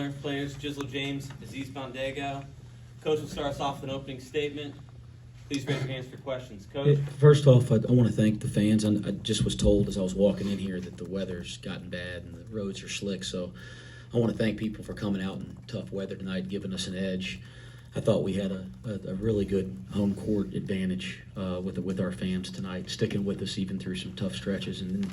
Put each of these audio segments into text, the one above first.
Players Jizzle James, Aziz Bandaogo. Coach will start us off with an opening statement. Please raise your hands for questions. Coach? First off, I want to thank the fans. I just was told as I was walking in here that the weather's gotten bad and the roads are slick, so I want to thank people for coming out in tough weather tonight, giving us an edge. I thought we had a really good home court advantage with our fans tonight, sticking with us even through some tough stretches. And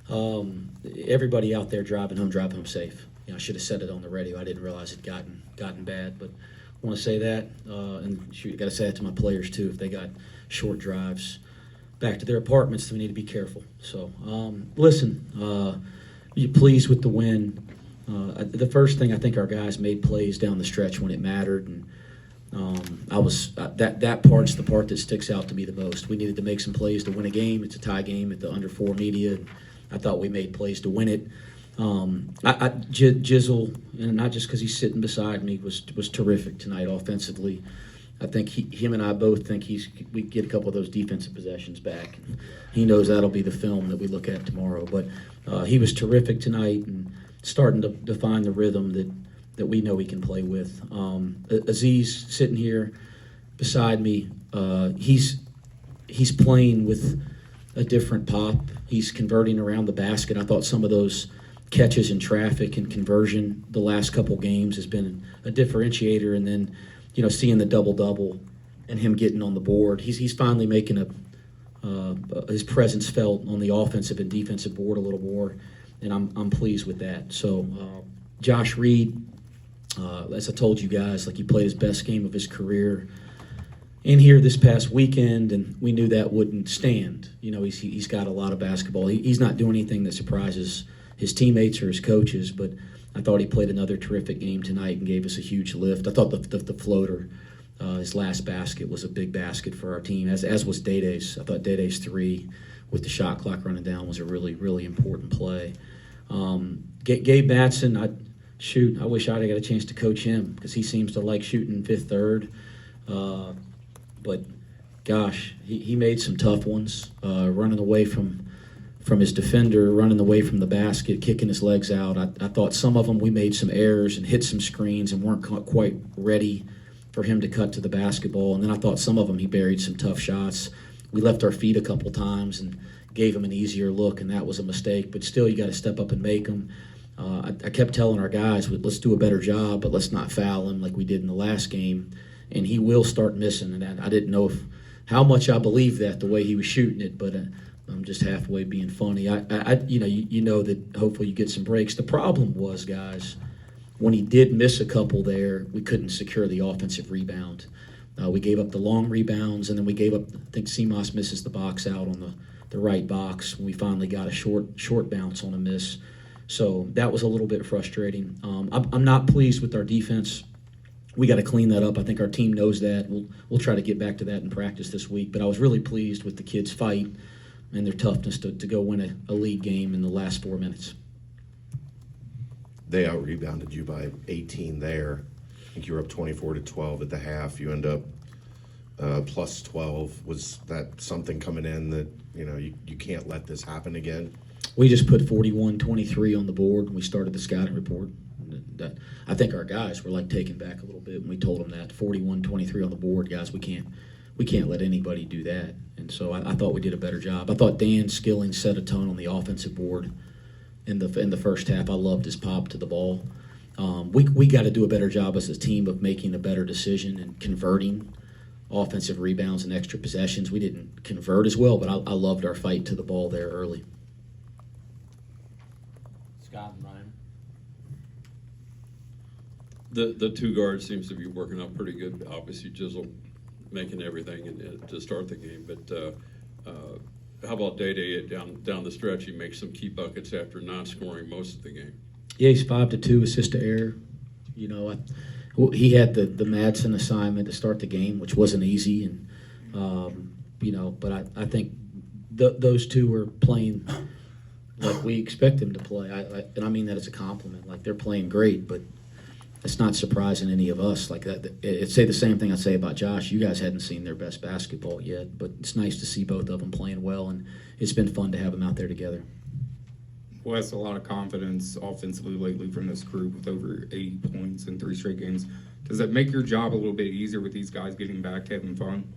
then everybody out there driving home safe. I should have said it on the radio. I didn't realize it gotten bad, but I want to say that, and got to say that to my players too. If they got short drives back to their apartments, then we need to be careful. So, listen, you pleased with the win. The first thing, I think our guys made plays down the stretch when it mattered, and that part's the part that sticks out to me the most. We needed to make some plays to win a game. It's a tie game at the under 4 media. And I thought we made plays to win it. Jizzle, and not just because he's sitting beside me, was terrific tonight offensively. I think him and I both think we get a couple of those defensive possessions back. He knows that'll be the film that we look at tomorrow. But he was terrific tonight and starting to find the rhythm that we know he can play with. Aziz sitting here beside me, he's playing with a different pop. He's converting around the basket. I thought some of those catches in traffic and conversion the last couple games has been a differentiator, and then seeing the double-double and him getting on the board, he's finally making his presence felt on the offensive and defensive board a little more, and I'm pleased with that. So Josh Reed, as I told you guys, he played his best game of his career in here this past weekend, and we knew that wouldn't stand. He's got a lot of basketball. He's not doing anything that surprises his teammates or his coaches, but I thought he played another terrific game tonight and gave us a huge lift. I thought the floater, his last basket, was a big basket for our team, as was Day-Day's. I thought Day-Day's 3 with the shot clock running down was a really, really important play. Gabe Batson, I wish I'd have got a chance to coach him because he seems to like shooting fifth, third. But gosh, he made some tough ones, running away from his defender, running away from the basket, kicking his legs out. I thought some of them we made some errors and hit some screens and weren't quite ready for him to cut to the basketball. And then I thought some of them he buried some tough shots. We left our feet a couple times and gave him an easier look, and that was a mistake. But still, you got to step up and make them. I kept telling our guys, let's do a better job, but let's not foul him like we did in the last game. And he will start missing. And I didn't know how much I believed that the way he was shooting it, but I'm just halfway being funny. You know that hopefully you get some breaks. The problem was, guys, when he did miss a couple there, we couldn't secure the offensive rebound. We gave up the long rebounds, and then we gave up. I think Seamoss misses the box out on the right box when we finally got a short bounce on a miss. So that was a little bit frustrating. I'm not pleased with our defense. We got to clean that up. I think our team knows that. We'll try to get back to that in practice this week. But I was really pleased with the kids' fight and their toughness to go win a league game in the last 4 minutes. They out-rebounded you by 18 there. I think you were up 24-12 at the half. You end up plus 12. Was that something coming in that, you can't let this happen again? We just put 41-23 on the board when we started the scouting report. I think our guys were taken back a little bit when we told them that 41-23 on the board, guys. We can't let anybody do that. And so I thought we did a better job. I thought Dan Skilling set a tone on the offensive board in the first half. I loved his pop to the ball. We got to do a better job as a team of making a better decision and converting offensive rebounds and extra possessions. We didn't convert as well, but I loved our fight to the ball there early. Scott and Ryan. The two guards seems to be working out pretty good. Obviously, Jizzle making everything to start the game. But how about Day-Day down the stretch? He makes some key buckets after not scoring most of the game. Yeah, he's 5-2, assist to error. He had the Madsen assignment to start the game, which wasn't easy, and but I think those two are playing like we expect them to play. And I mean that as a compliment. They're playing great, but it's not surprising any of us. I'd say the same thing I'd say about Josh. You guys hadn't seen their best basketball yet, but it's nice to see both of them playing well, and it's been fun to have them out there together. Wes, a lot of confidence offensively lately from this group with over 80 points in 3 straight games. Does that make your job a little bit easier with these guys getting back to having fun?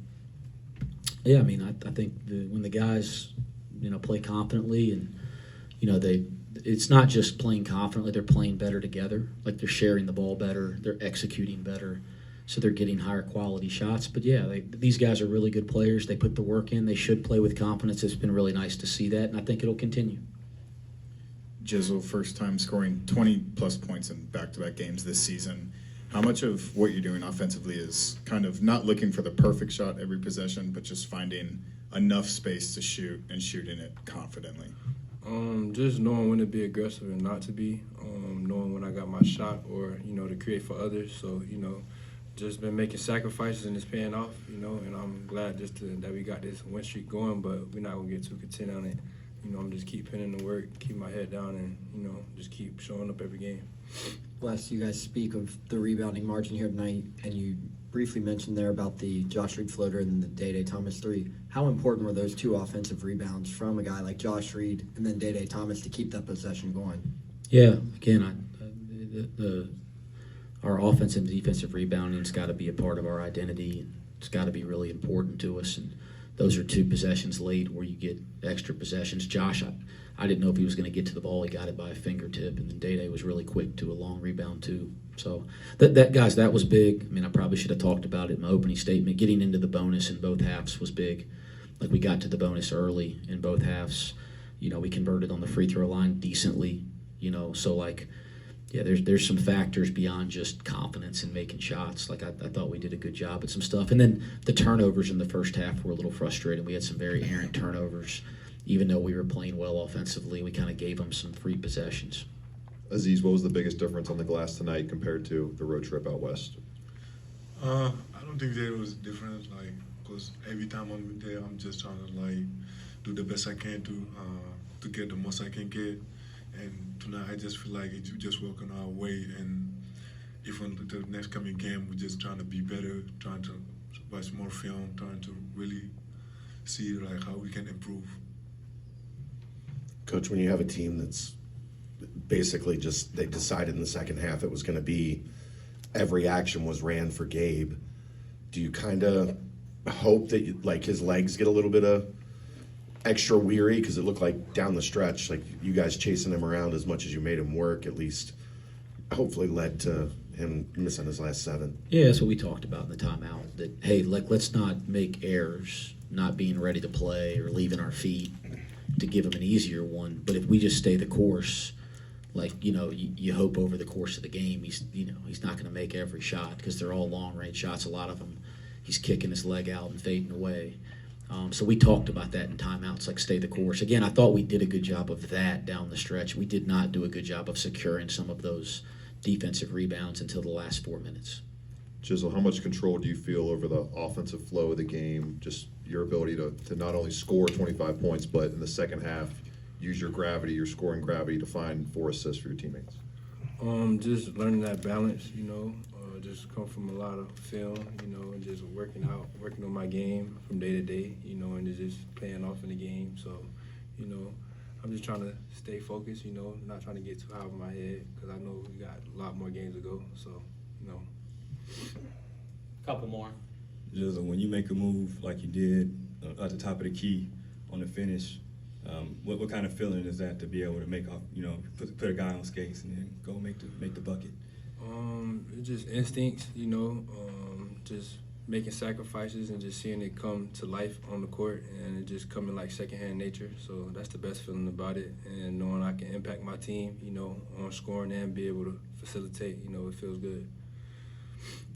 Yeah, I mean, I think when the guys, play confidently and, it's not just playing confidently, they're playing better together. Like they're sharing the ball better, they're executing better, so they're getting higher quality shots. But yeah, these guys are really good players. They put the work in. They should play with confidence. It's been really nice to see that, and I think it'll continue. Jizzle, first time scoring 20-plus points in back-to-back games this season. How much of what you're doing offensively is kind of not looking for the perfect shot every possession, but just finding enough space to shoot and shooting it confidently? Just knowing when to be aggressive and not to be, knowing when I got my shot or, to create for others. So, just been making sacrifices and it's paying off, and I'm glad that we got this win streak going, but we're not going to get too content on it. I'm just keep putting in the work, keep my head down, and, just keep showing up every game. Wes, you guys speak of the rebounding margin here tonight, and you briefly mentioned there about the Josh Reed floater and the Day Thomas three. How important were those 2 offensive rebounds from a guy like Josh Reed and then Day Thomas to keep that possession going? Yeah, again, our offensive and defensive rebounding's got to be a part of our identity, and it's got to be really important to us. And those are 2 possessions late where you get extra possessions. Josh, I didn't know if he was going to get to the ball. He got it by a fingertip, and then Day was really quick to a long rebound too. So that was big. I mean, I probably should have talked about it in my opening statement. Getting into the bonus in both halves was big. Like we got to the bonus early in both halves. We converted on the free throw line decently. So like, yeah, there's some factors beyond just confidence in making shots. Like I thought we did a good job at some stuff. And then the turnovers in the first half were a little frustrating. We had some very errant turnovers. Even though we were playing well offensively, we kind of gave them some free possessions. Aziz, what was the biggest difference on the glass tonight compared to the road trip out west? I don't think there was difference, because every time I'm there, I'm just trying to do the best I can to get the most I can get. And tonight, I just feel like it's just working our way. And if on the next coming game, we're just trying to be better, trying to watch more film, trying to really see how we can improve. Coach, when you have a team that's basically they decided in the second half it was going to be every action was ran for Gabe, do you kind of hope that his legs get a little bit of extra weary? Because it looked like down the stretch, you guys chasing him around as much as you made him work, at least hopefully led to him missing his last 7. Yeah, that's what we talked about in the timeout. That, hey, let's not make errors, not being ready to play or leaving our feet to give him an easier one. But if we just stay the course, you hope over the course of the game, he's not going to make every shot because they're all long-range shots. A lot of them, he's kicking his leg out and fading away. So we talked about that in timeouts, stay the course. Again, I thought we did a good job of that down the stretch. We did not do a good job of securing some of those defensive rebounds until the last 4 minutes. Jizzle, how much control do you feel over the offensive flow of the game, just your ability to not only score 25 points, but in the second half, use your scoring gravity to find 4 assists for your teammates? Just learning that balance, just come from a lot of film, and just working on my game from day to day, and just playing off in the game. So, I'm just trying to stay focused, not trying to get too high over my head because I know we got a lot more games to go. So, Couple more. Just when you make a move like you did at the top of the key on the finish, what kind of feeling is that to be able to make put a guy on skates and then go make the bucket? It's just instincts, just making sacrifices and just seeing it come to life on the court and it just coming like secondhand nature. So that's the best feeling about it, and knowing I can impact my team, on scoring and be able to facilitate, it feels good.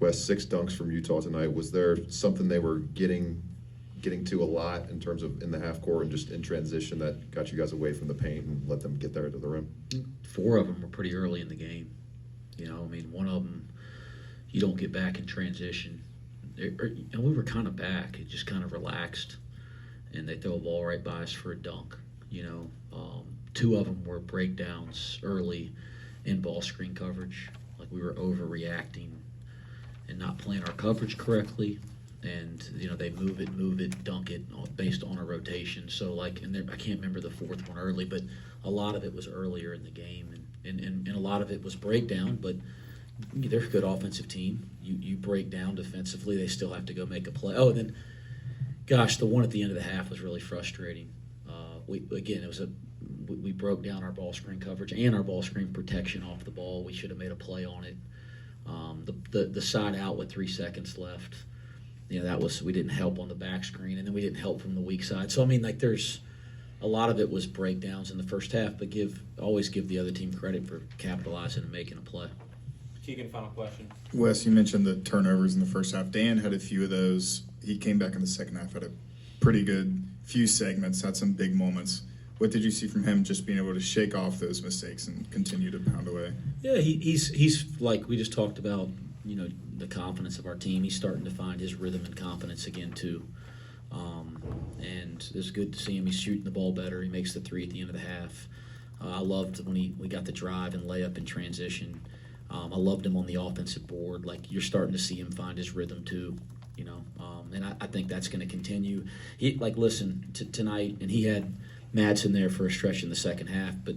Wes, 6 dunks from Utah tonight. Was there something they were getting to a lot in terms of in the half court and just in transition that got you guys away from the paint and let them get there to the rim? 4 of them were pretty early in the game. One of them you don't get back in transition. And we were kind of back. It just kind of relaxed, and they throw a ball right by us for a dunk. 2 of them were breakdowns early in ball screen coverage. We were overreacting and not playing our coverage correctly. And they move it, dunk it based on a rotation. So like, and I can't remember the fourth one early, but a lot of it was earlier in the game, and a lot of it was breakdown. But they're a good offensive team. You break down defensively, they still have to go make a play. Oh, and then, gosh, the one at the end of the half was really frustrating. We broke down our ball screen coverage and our ball screen protection off the ball. We should have made a play on it. The side out with 3 seconds left. We didn't help on the back screen, and then we didn't help from the weak side. So there's a lot of it was breakdowns in the first half, but always give the other team credit for capitalizing and making a play. Keegan, final question. Wes, you mentioned the turnovers in the first half. Dan had a few of those. He came back in the second half, had a pretty good few segments, had some big moments. What did you see from him just being able to shake off those mistakes and continue to pound away? Yeah, he's like we just talked about, the confidence of our team. He's starting to find his rhythm and confidence again too. And it's good to see him. He's shooting the ball better. He makes the 3 at the end of the half. I loved when we got the drive and layup in transition. I loved him on the offensive board. Like, you're starting to see him find his rhythm too, and I think that's going to continue. Tonight, and he had Madsen there for a stretch in the second half, but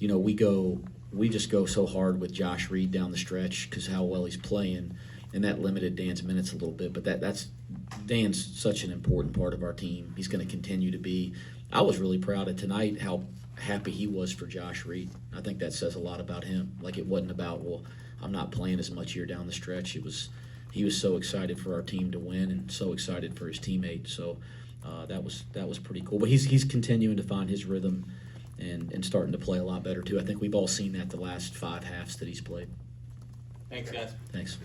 we just go so hard with Josh Reed down the stretch because how well he's playing, and that limited Dan's minutes a little bit. But that's Dan's such an important part of our team. He's going to continue to be. I was really proud of tonight how happy he was for Josh Reed. I think that says a lot about him. Like, it wasn't about, well, I'm not playing as much here down the stretch. He was so excited for our team to win and so excited for his teammates. So that was pretty cool. But he's continuing to find his rhythm and starting to play a lot better too. I think we've all seen that the last 5 halves that he's played. Thanks, guys. Thanks.